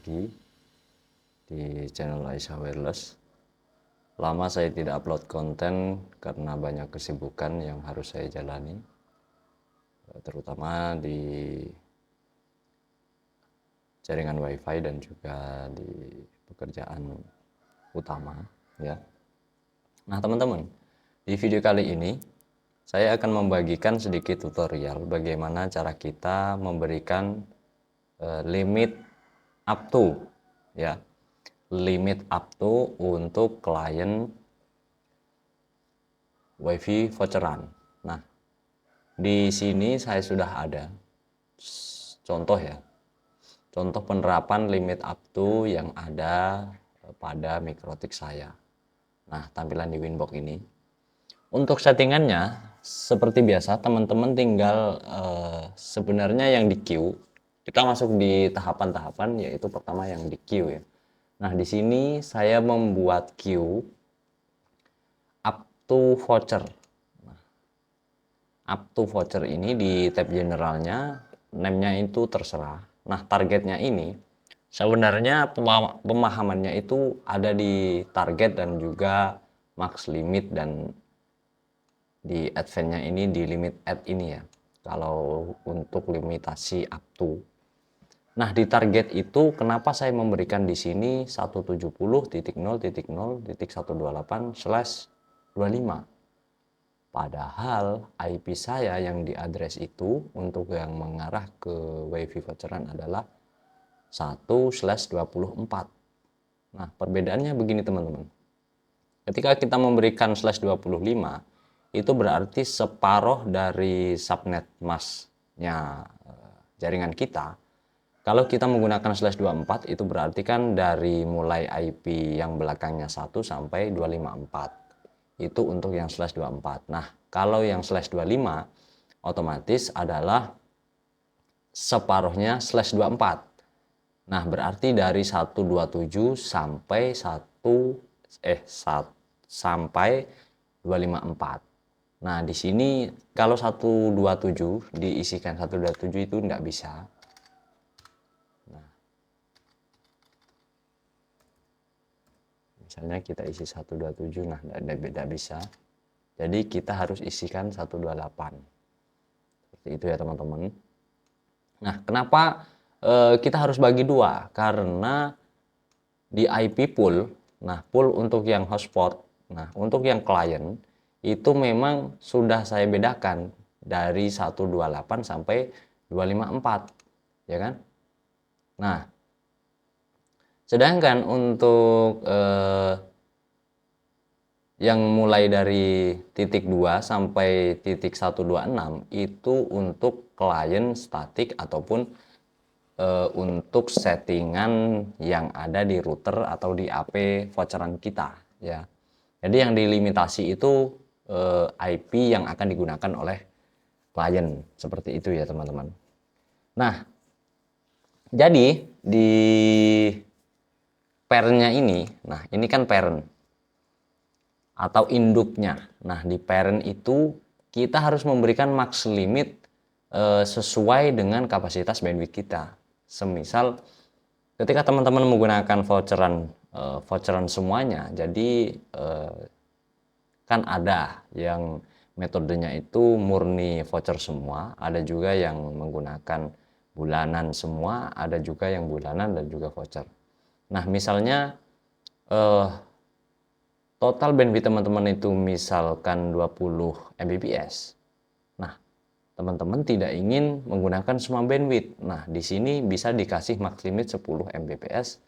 lagi di channel Aisyah Wireless. Lama saya tidak upload konten karena banyak kesibukan yang harus saya jalani, terutama di jaringan wifi dan juga di pekerjaan utama ya. Nah teman-teman, di video kali ini saya akan membagikan sedikit tutorial bagaimana cara kita memberikan limit up to ya, limit up to untuk klien wifi voucheran. Nah, di sini saya sudah ada contoh ya, contoh penerapan limit up to yang ada pada Mikrotik saya. Nah, tampilan di Winbox ini. Untuk settingannya seperti biasa, teman-teman tinggal sebenarnya yang di queue, kita masuk di tahapan-tahapan, yaitu pertama yang di queue ya. Nah, di sini saya membuat queue up to voucher. Nah, up to voucher ini di tab generalnya, name-nya itu terserah. Nah, targetnya ini sebenarnya pemahamannya itu ada di target dan juga max limit, dan di advance-nya ini di limit add ini ya, kalau untuk limitasi up to. Nah, di target itu kenapa saya memberikan di sini 170.0.0.128/25, padahal IP saya yang di address itu untuk yang mengarah ke wifi voucheran adalah 1/24. Nah, perbedaannya begini teman-teman, ketika kita memberikan /25 itu berarti separuh dari subnet masknya jaringan kita. Kalau kita menggunakan /24 itu berarti kan dari mulai IP yang belakangnya 1 sampai 254. Itu untuk yang /24. Nah, kalau yang /25 otomatis adalah separuhnya /24. Nah, berarti dari 127 sampai 254. Nah, di sini kalau 127 diisikan 127 itu enggak bisa. Nah, misalnya kita isi 127, nah enggak bisa. Jadi kita harus isikan 128. Seperti itu ya teman-teman. Nah, kenapa kita harus bagi dua? Karena di IP pool, nah pool untuk yang hotspot, nah untuk yang klien itu memang sudah saya bedakan dari 128 sampai 254 ya kan. Nah, sedangkan untuk yang mulai dari titik 2 sampai titik 126 itu untuk klien statik ataupun untuk settingan yang ada di router atau di AP voucheran kita ya. Jadi yang dilimitasi itu IP yang akan digunakan oleh klien, seperti itu ya teman-teman. Nah, jadi di parent-nya ini, nah ini kan parent atau induknya. Nah, di parent itu kita harus memberikan max limit sesuai dengan kapasitas bandwidth kita. Semisal ketika teman-teman menggunakan voucheran semuanya, jadi kan ada yang metodenya itu murni voucher semua, ada juga yang menggunakan bulanan semua, ada juga yang bulanan dan juga voucher. Nah, misalnya total bandwidth teman-teman itu misalkan 20 Mbps. Nah, teman-teman tidak ingin menggunakan semua bandwidth. Nah, di sini bisa dikasih max limit 10 Mbps,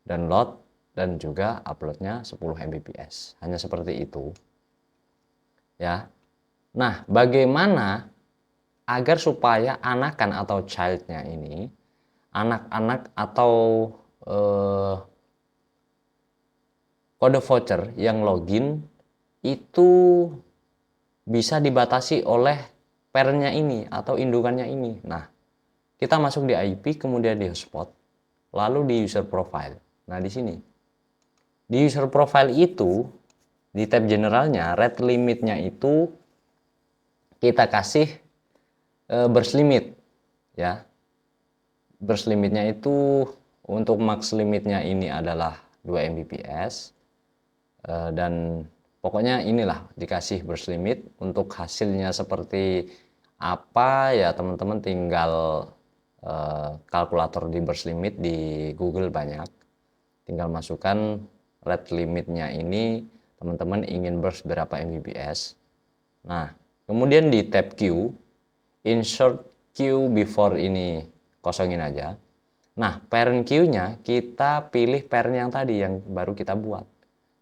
download dan juga uploadnya 10 Mbps. Hanya seperti itu. Ya. Nah, bagaimana agar supaya anakan atau childnya ini, anak-anak atau kode voucher yang login itu bisa dibatasi oleh parent-nya ini atau indukannya ini. Nah, kita masuk di IP, kemudian di hotspot, lalu di user profile. Nah, di sini di user profile itu di tab generalnya rate limitnya itu kita kasih burst limit ya. Burst limitnya itu untuk max limitnya ini adalah 2 Mbps, dan pokoknya inilah dikasih burst limit. Untuk hasilnya seperti apa ya teman-teman tinggal kalkulator di burst limit di Google banyak, tinggal masukkan rate limitnya ini, teman-teman ingin burst berapa Mbps. Nah, kemudian di tab Q, insert Q before ini kosongin aja. Nah, parent queue-nya kita pilih parent yang tadi yang baru kita buat.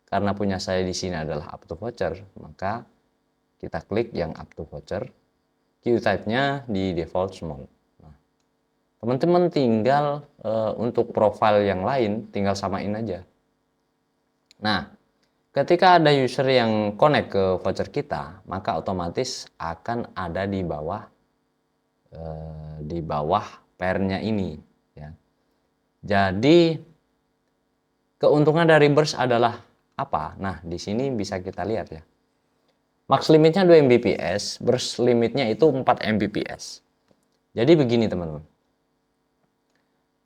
Karena punya saya di sini adalah up to voucher, maka kita klik yang up to voucher. Queue type-nya di default small. Nah, teman-teman tinggal untuk profile yang lain tinggal samain aja. Nah, ketika ada user yang connect ke voucher kita, maka otomatis akan ada di bawah parent-nya ini. Ya. Jadi keuntungan dari burst adalah apa? Nah, di sini bisa kita lihat ya. Max limitnya 2 Mbps, burst limitnya itu 4 Mbps. Jadi begini teman-teman.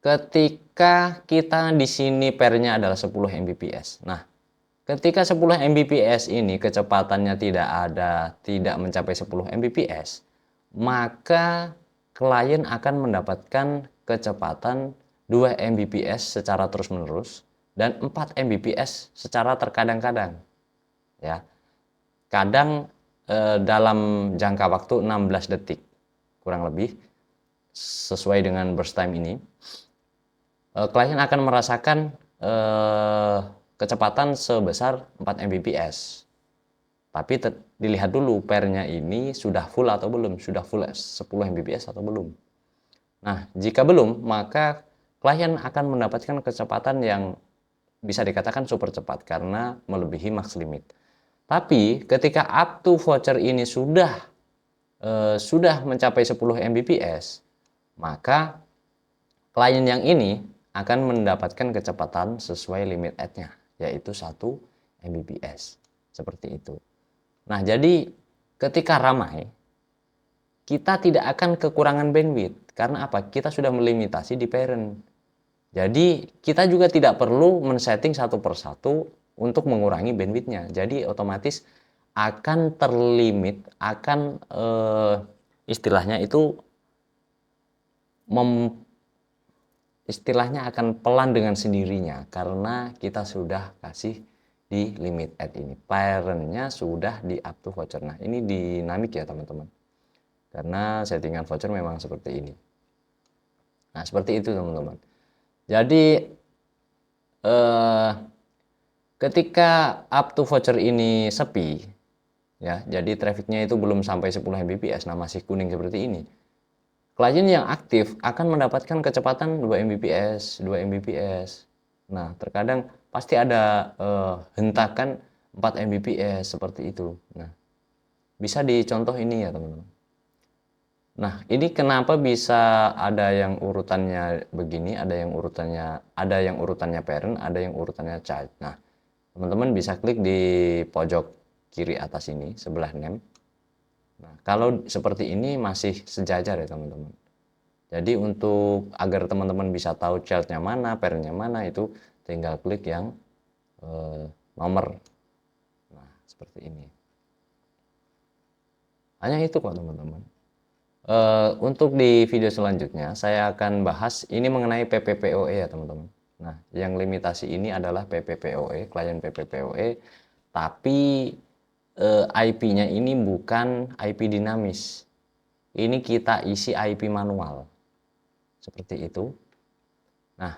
Ketika kita di sini pairnya adalah 10 Mbps. Nah, ketika 10 Mbps ini kecepatannya tidak mencapai 10 Mbps, maka klien akan mendapatkan kecepatan 2 Mbps secara terus-menerus dan 4 Mbps secara terkadang-kadang. Ya. Kadang dalam jangka waktu 16 detik kurang lebih sesuai dengan burst time ini, klien akan merasakan kecepatan sebesar 4 Mbps. Tapi dilihat dulu pairnya ini sudah full atau belum, sudah full 10 Mbps atau belum. Nah, jika belum, maka klien akan mendapatkan kecepatan yang bisa dikatakan super cepat karena melebihi max limit. Tapi ketika up to voucher ini sudah mencapai 10 Mbps, maka klien yang ini akan mendapatkan kecepatan sesuai limit add-nya, yaitu 1 Mbps. Seperti itu. Nah, jadi ketika ramai, kita tidak akan kekurangan bandwidth. Karena apa? Kita sudah melimitasi di parent. Jadi kita juga tidak perlu men-setting satu persatu untuk mengurangi bandwidth-nya. Jadi otomatis akan terlimit, akan istilahnya itu istilahnya akan pelan dengan sendirinya karena kita sudah kasih di limit add ini. Parent-nya sudah di up to voucher. Nah, ini dinamik ya teman-teman. Karena settingan voucher memang seperti ini. Nah, seperti itu teman-teman. Jadi ketika up to voucher ini sepi, ya, jadi trafficnya itu belum sampai 10 Mbps, nah masih kuning seperti ini. Klien yang aktif akan mendapatkan kecepatan 2 Mbps, 2 Mbps. Nah, terkadang pasti ada hentakan 4 Mbps seperti itu. Nah, bisa dicontoh ini ya teman-teman. Nah, ini kenapa bisa ada yang urutannya begini, ada yang urutannya parent, ada yang urutannya child. Nah, teman-teman bisa klik di pojok kiri atas ini sebelah name. Nah, kalau seperti ini masih sejajar ya teman-teman. Jadi untuk agar teman-teman bisa tahu childnya mana, parentnya mana, itu tinggal klik yang nomor. Nah, seperti ini. Hanya itu kok teman-teman. Untuk di video selanjutnya saya akan bahas ini mengenai PPPoE ya teman-teman. Nah, yang limitasi ini adalah PPPoE, klien PPPoE, tapi IP-nya ini bukan IP dinamis. Ini kita isi IP manual. Seperti itu. Nah,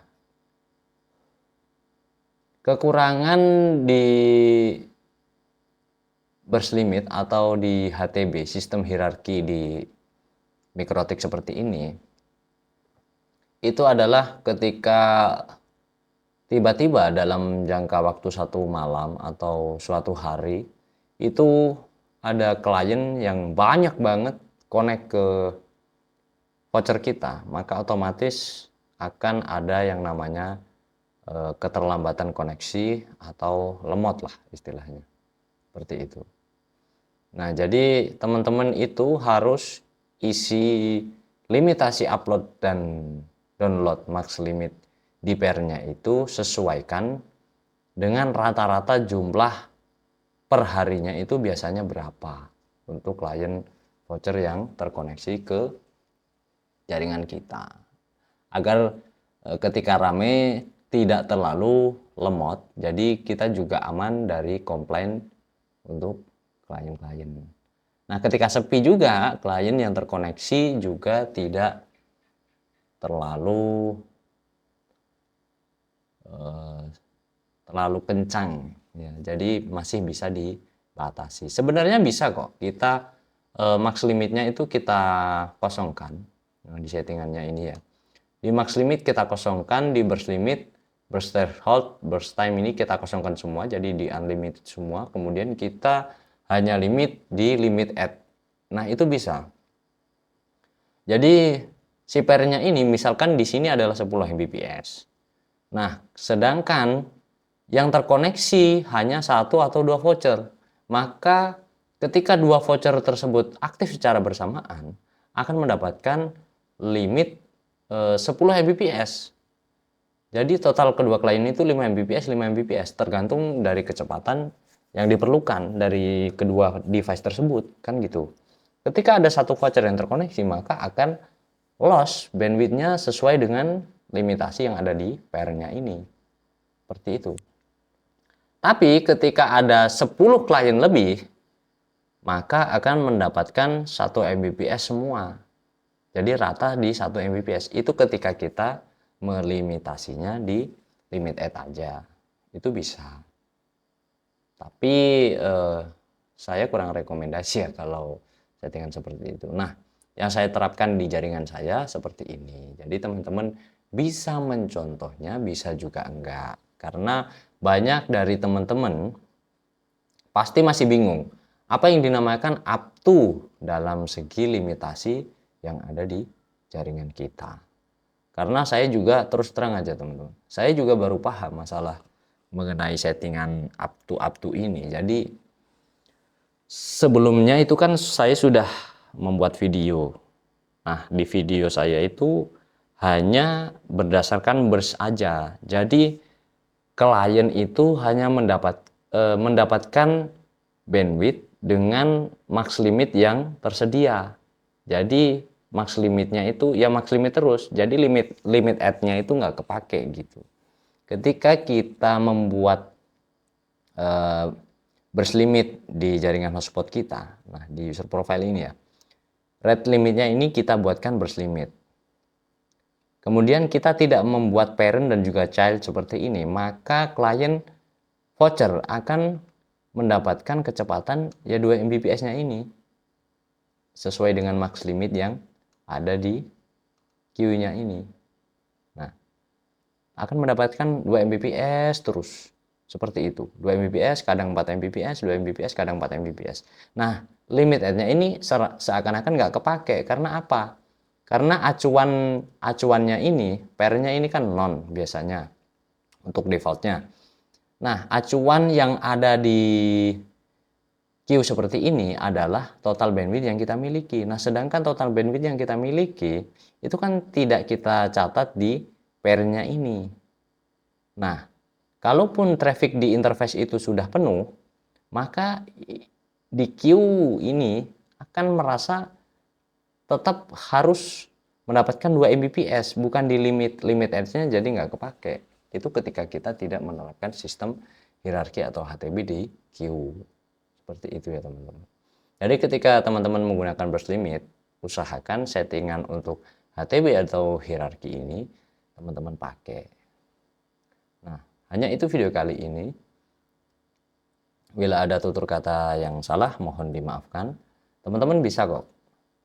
kekurangan di burst limit atau di HTB, sistem hierarki di mikrotik seperti ini, itu adalah ketika tiba-tiba dalam jangka waktu satu malam atau suatu hari, itu ada klien yang banyak banget connect ke voucher kita, maka otomatis akan ada yang namanya keterlambatan koneksi atau lemot lah istilahnya. Seperti itu. Nah, jadi teman-teman itu harus isi limitasi upload dan download max limit di pairnya itu sesuaikan dengan rata-rata jumlah per harinya itu biasanya berapa untuk klien voucher yang terkoneksi ke jaringan kita, agar ketika rame tidak terlalu lemot, jadi kita juga aman dari komplain untuk klien-klien. Nah, ketika sepi juga, klien yang terkoneksi juga tidak terlalu kencang ya, jadi masih bisa dibatasi. Sebenarnya bisa kok kita max limitnya itu kita kosongkan. Nah, di settingannya ini ya, di max limit kita kosongkan, di burst limit, burst threshold, burst time ini kita kosongkan semua, jadi di unlimited semua. Kemudian kita hanya limit di limit add. Nah, itu bisa. Jadi si pairnya ini misalkan di sini adalah 10 Mbps. Nah, sedangkan yang terkoneksi hanya 1 atau 2 voucher. Maka ketika 2 voucher tersebut aktif secara bersamaan, akan mendapatkan limit 10 Mbps. Jadi total kedua klien itu 5 Mbps, 5 Mbps, tergantung dari kecepatan yang diperlukan dari kedua device tersebut, kan gitu. Ketika ada satu voucher yang terkoneksi, maka akan loss bandwidth-nya sesuai dengan limitasi yang ada di pairnya ini. Seperti itu. Tapi ketika ada 10 klien lebih, maka akan mendapatkan 1 Mbps semua. Jadi rata di 1 Mbps. Itu ketika kita melimitasinya di limit add aja. Itu bisa. Tapi saya kurang rekomendasi ya kalau settingan seperti itu. Nah, yang saya terapkan di jaringan saya seperti ini. Jadi teman-teman bisa mencontohnya, bisa juga enggak. Karena banyak dari teman-teman pasti masih bingung apa yang dinamakan up to dalam segi limitasi yang ada di jaringan kita. Karena saya juga terus terang aja teman-teman, saya juga baru paham masalah mengenai settingan up to ini. Jadi sebelumnya itu kan saya sudah membuat video. Nah, di video saya itu hanya berdasarkan burst aja. Jadi klien itu hanya mendapatkan bandwidth dengan max limit yang tersedia. Jadi max limitnya itu ya max limit terus. Jadi limit add-nya itu nggak kepake gitu. Ketika kita membuat burst limit di jaringan hotspot kita, nah di user profile ini ya, rate limitnya ini kita buatkan burst limit. Kemudian kita tidak membuat parent dan juga child seperti ini, maka klien voucher akan mendapatkan kecepatan ya 2 Mbps-nya ini sesuai dengan max limit yang ada di queue-nya ini. Nah, akan mendapatkan 2 Mbps terus. Seperti itu. 2 Mbps, kadang 4 Mbps, 2 Mbps, kadang 4 Mbps. Nah, limit add-nya ini seakan-akan nggak kepake. Karena apa? Karena acuannya ini, pairnya ini kan non biasanya untuk defaultnya. Nah, acuan yang ada di queue seperti ini adalah total bandwidth yang kita miliki. Nah, sedangkan total bandwidth yang kita miliki itu kan tidak kita catat di pairnya ini. Nah, kalaupun traffic di interface itu sudah penuh, maka di queue ini akan merasa tetap harus mendapatkan 2 Mbps, bukan di limit edge-nya, jadi nggak kepake. Itu ketika kita tidak menerapkan sistem hierarki atau HTB di queue. Seperti itu ya teman-teman. Jadi ketika teman-teman menggunakan burst limit, usahakan settingan untuk HTB atau hierarki ini teman-teman pakai. Nah, hanya itu video kali ini. Bila ada tutur kata yang salah, mohon dimaafkan. Teman-teman bisa kok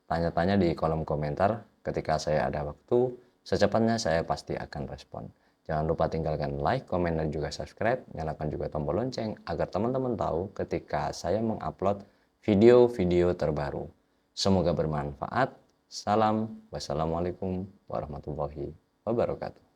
tanya-tanya di kolom komentar. Ketika saya ada waktu, secepatnya saya pasti akan respon. Jangan lupa tinggalkan like, komen, dan juga subscribe. Nyalakan juga tombol lonceng agar teman-teman tahu ketika saya mengupload video-video terbaru. Semoga bermanfaat. Salam. Wassalamualaikum warahmatullahi wabarakatuh.